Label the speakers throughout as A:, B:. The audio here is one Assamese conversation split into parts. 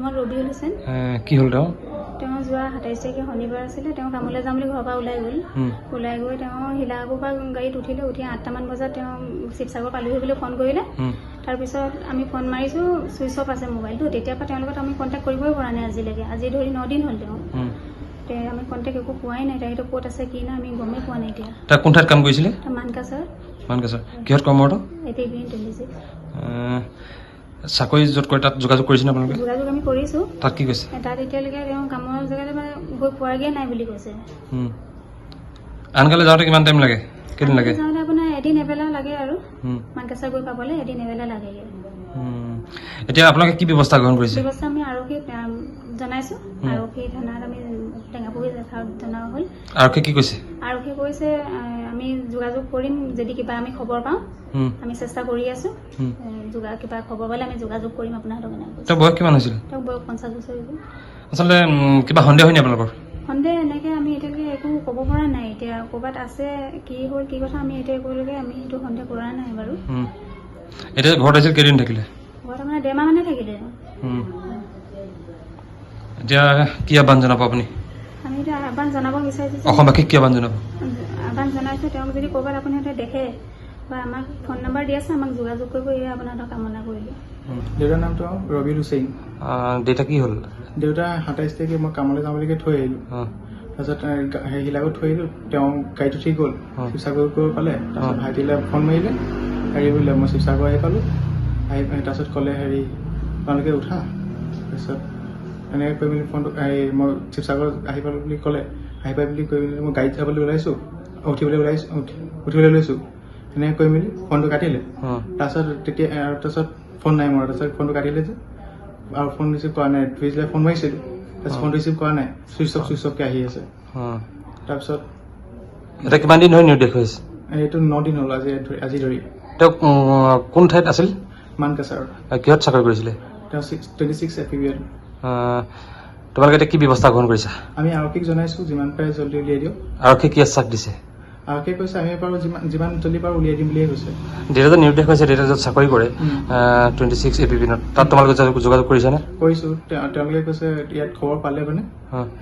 A: মোহাম্মদ ৰবিউল হুছেইন।
B: কি হ'ল তেওঁ?
A: তেওঁ যোৱা 27 তাৰিখে শনিবাৰ আছিলে। তেওঁ কামলৈ যাম বুলি ঘৰৰ পৰা ওলাই গ'ল। ওলাই গৈ তেওঁ শিলাগুৰ পৰা গাড়ীত উঠিলে। উঠি 8টামান বজাত তেওঁ শিৱসাগৰ পালোহি বুলি ফোন কৰিলে। তাৰপিছত আমি ফোন মাৰিছোঁ, ছুইচ অফ আছে মোবাইলটো। তেতিয়াৰ পৰা তেওঁৰ লগত আমি কণ্টেক্ট কৰিবই পৰা নাই আজিলৈকে। আজি ধৰি 9 দিন হ'ল তেওঁ। আমি কণ্টেক্ট একো পোৱাই নাই। তেখেতে ক'ত আছে কি নাই আমি গমেই পোৱা নাই এতিয়া।
B: তাক কোন ঠাইত কাম কৰিছিলে?
A: মানকাছাৰ।
B: মানকাছাৰ কিহত কৰ্মৰত?
A: APBN 26।
B: চাকৰি য'ত কৰে তাত যোগাযোগ কৰিছেনে আপোনালোকে?
A: যোগাযোগ আমি কৰিছোঁ।
B: তাত কি কৈছে?
A: তাত এতিয়ালৈকে তেওঁ কামৰ জেগাতে মানে গৈ পোৱাগৈ নাই বুলি কৈছে।
B: আনকালে যাওঁতে কিমান টাইম লাগে? কেইদিন লাগে?
A: যাওঁতে আপোনাৰ এদিন এবেলা লাগে আৰু মানকাছাৰ গৈ পাবলৈ এদিন এবেলা লাগেগৈ।
B: এতিয়া আপোনালোকে কি ব্যৱস্থা গ্ৰহণ কৰিছে?
A: ব্যৱস্থা আমি আৰক্ষীক জনাইছোঁ। আৰক্ষী থানাত আমি টেঙাপুখুৰী জনোৱা হ'ল।
B: আৰক্ষী কি কৈছে?
A: আৰক্ষীয়ে কৈছে আমি যোগাযোগ কৰিম, যদি কিবা আমি খবৰ পাওঁ। আমি চেষ্টা কৰি আছোঁ। কিবা খবৰ পালে আমি যোগাযোগ কৰিম আপোনালোকক।
B: তেওঁৰ বয়স কিমান হৈছিল?
A: তেওঁ বয়স 50 বছৰ হৈছিল।
B: আচলতে কিবা সন্দেহ হয়নি আপোনালোকৰ?
A: সন্দেহ এনেকৈ আমি এতিয়ালৈকে একো ক'ব পৰা নাই। এতিয়া ক'ৰবাত আছে, কি হ'ল কি কথা আমি এতিয়া এতিয়ালৈকে আমি সেইটো সন্দেহ কৰা নাই বাৰু।
B: এতিয়া ঘৰত আহিছিল কেইদিন থাকিলে?
A: ঘৰত আপোনাৰ 1.5 মাহ মানে থাকিলে।
B: এতিয়া কি আহ্বান জনাব আপুনি?
A: আমি এতিয়া আহ্বান জনাব বিচাৰিছোঁ।
B: অসমবাসীক কি আহ্বান জনাব?
A: আহ্বান জনাইছোঁ, তেওঁক যদি ক'ৰবাত আপুনি দেখে বা আমাক ফোন নম্বৰ দি আছে, আমাক যোগাযোগ কৰিব। এয়া আপোনালোকক কামনা কৰিলোঁ।
C: দেউতাৰ নামটো ৰবিউল হুছেইন।
B: দেউতা কি হ'ল?
C: দেউতা 27 তাৰিখে মই কামলৈ যাম বুলি থৈ আহিলোঁ। তাৰপিছত শিলাগুৰিত থৈ আহিলোঁ। তেওঁ গাড়ীত উঠি গ'ল। শিৱসাগৰ গৈ পালে। তাৰপিছত ভাইটিলৈ ফোন মাৰিলে। হেৰি বোলে মই শিৱসাগৰ আহি পালোঁ। তাৰপিছত ক'লে তোমালোকে উঠা। তাৰপিছত এনেকৈ কৈ মেলি ফোনটো মই শিৱসাগৰ আহি পালোঁ বুলি ক'লে। আহি পাই বুলি কৈ মেলি মই গাড়ীত যাবলৈ ওলাইছোঁ, উঠিবলৈ লৈছোঁ। এনেকৈ কৈ মেলি ফোনটো কাটিলে। তাৰপিছত ফোন নাই মৰা। তাৰপিছত ফোনটো কাটিলে যে আৰু ফোন ৰিচিভ কৰা নাই। টুইজলৈ ফোন মাৰিছিলোঁ। তাৰপিছত ফোন ৰিচিভ কৰা নাই। ছুইচ অফকৈ আহি আছে। তাৰপিছত
B: এতিয়া কিমান দিন ধৰি নিৰুদ্দেশ হৈছে?
C: এইটো 9 দিন হ'ল আজি ধৰি।
B: তেওঁ কোন ঠাইত আছিল?
C: মানকাছাৰত।
B: কিহত চাকৰি কৰিছিলে?
C: তেওঁ 26 APBN।
B: তোমালোকে এতিয়া কি ব্যৱস্থা গ্ৰহণ কৰিছা?
C: আমি আৰক্ষীক জনাইছোঁ যিমান পাৰে জল্দি উলিয়াই দিয়ক।
B: আৰক্ষীয়ে কি আশ্বাস দিছে?
C: আৰক্ষীয়ে কৈছে আমি পাৰোঁ যিমান জল্দি পাৰোঁ উলিয়াই দিম বুলিয়ে কৈছে।
B: দেউতা যে নিৰুদ্দেশ হৈছে, দেউতা য'ত চাকৰি কৰে 26 APBN, তাত তোমালোকে যোগাযোগ কৰিছানে?
C: কৰিছোঁ। তেওঁলোকে কৈছে ইয়াত খবৰ পালে মানে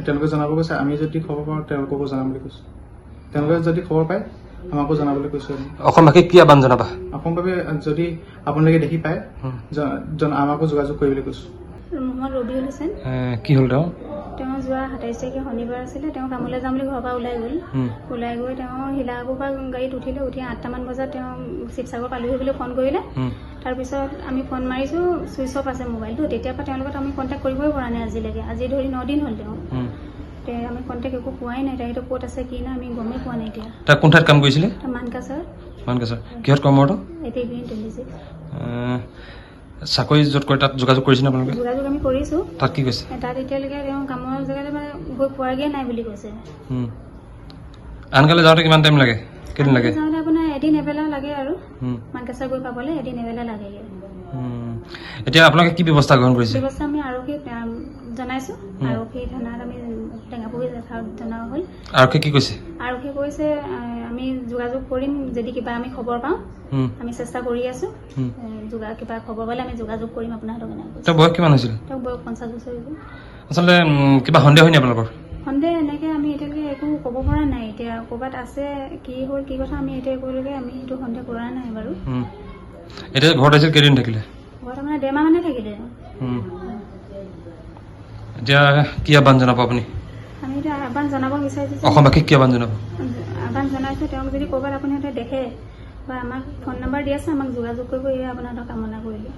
C: তেওঁলোকে জনাব কৈছে। আমি যদি খবৰ পাওঁ তেওঁলোককো জনাম বুলি কৈছোঁ। তেওঁলোকে যদি খবৰ পায় আমাকো জনাবলৈ কৈছোঁ।
B: অসমবাসীক কি আহ্বান জনাবা?
C: অসমভাৱে যদি আপোনালোকে দেখি পায় আমাকো যোগাযোগ কৰিবলৈ কৈছোঁ।
A: মোহাম্মদ ৰবিউল হুছেইন।
B: কি হ'ল তেওঁ?
A: তেওঁ যোৱা 27 তাৰিখে শনিবাৰ আছিলে। তেওঁ কামলৈ যাম বুলি ঘৰৰ পৰা ওলাই গ'ল। ওলাই গৈ তেওঁ শিলাগুৰ পৰা গাড়ীত উঠিলে। উঠি 8টামান বজাত তেওঁ শিৱসাগৰ পালোহি বুলি ফোন কৰিলে। তাৰপিছত আমি ফোন মাৰিছোঁ, ছুইচ অফ আছে মোবাইলটো। তেতিয়াৰ পৰা তেওঁৰ লগত আমি কণ্টেক্ট কৰিবই পৰা নাই আজিলৈকে। আজি ধৰি 9 দিন হ'ল তেওঁ। আমি কণ্টেক্ট একো পোৱাই নাই। তেখেতে ক'ত আছে কি নাই আমি গমেই পোৱা নাই এতিয়া।
B: তাক কোন ঠাইত কাম কৰিছিলে?
A: মানকাছাৰ।
B: মানকাছাৰ কিহত কৰ্মৰত?
A: APBN 26।
B: চাকৰি য'ত কৰে তাত যোগাযোগ কৰিছেনে আপোনালোকে?
A: যোগাযোগ আমি কৰিছোঁ।
B: তাত কি কৈছে?
A: তাত এতিয়ালৈকে তেওঁ কামৰ জেগাতে মানে গৈ পোৱাগৈ নাই বুলি কৈছে।
B: আনকালে যাওঁতে কিমান টাইম লাগে? কেইদিন লাগে?
A: যাওঁতে আপোনাৰ এদিন এবেলা লাগে আৰু মানকাছাৰ গৈ পাবলৈ এদিন এবেলা লাগেগৈ।
B: এতিয়া আপোনালোকে কি ব্যৱস্থা গ্ৰহণ কৰিছে?
A: ব্যৱস্থা আমি আৰক্ষীক জনাইছোঁ। আৰক্ষী থানাত আমি টেঙাপুখুৰী জনোৱা হ'ল।
B: আৰক্ষীয়ে কি কৈছে?
A: আৰক্ষীয়ে কৈছে আমি যোগাযোগ কৰিম, যদি কিবা আমি খবৰ পাওঁ। আমি চেষ্টা কৰি আছোঁ। কিবা খবৰ পালে আমি যোগাযোগ কৰিম আপোনালোকক।
B: তেওঁৰ বয়স কিমান হৈছিল?
A: তেওঁ বয়স 50 বছৰ হৈছিল।
B: আচলতে কিবা সন্দেহ হয়নি আপোনালোকৰ?
A: সন্দেহ এনেকৈ আমি এতিয়ালৈকে একো ক'ব পৰা নাই। এতিয়া ক'ৰবাত আছে, কি হ'ল কি কথা আমি এতিয়ালৈকে আমি সেইটো সন্দেহ কৰা নাই বাৰু।
B: এতিয়া ঘৰত আহিছিল কেইদিন থাকিলে?
A: ঘৰত আপোনাৰ 1.5 মাহ মানে থাকিলে।
B: এতিয়া কি আহ্বান জনাব আপুনি?
A: আমি এতিয়া আহ্বান জনাব বিচাৰিছোঁ।
B: অসমবাসীক কি আহ্বান জনাব?
A: আহ্বান জনাইছোঁ, তেওঁক যদি ক'ৰবাত আপুনি দেখে বা আমাক ফোন নম্বৰ দি আছে, আমাক যোগাযোগ কৰিব। এয়া আপোনালোকক কামনা কৰিলোঁ।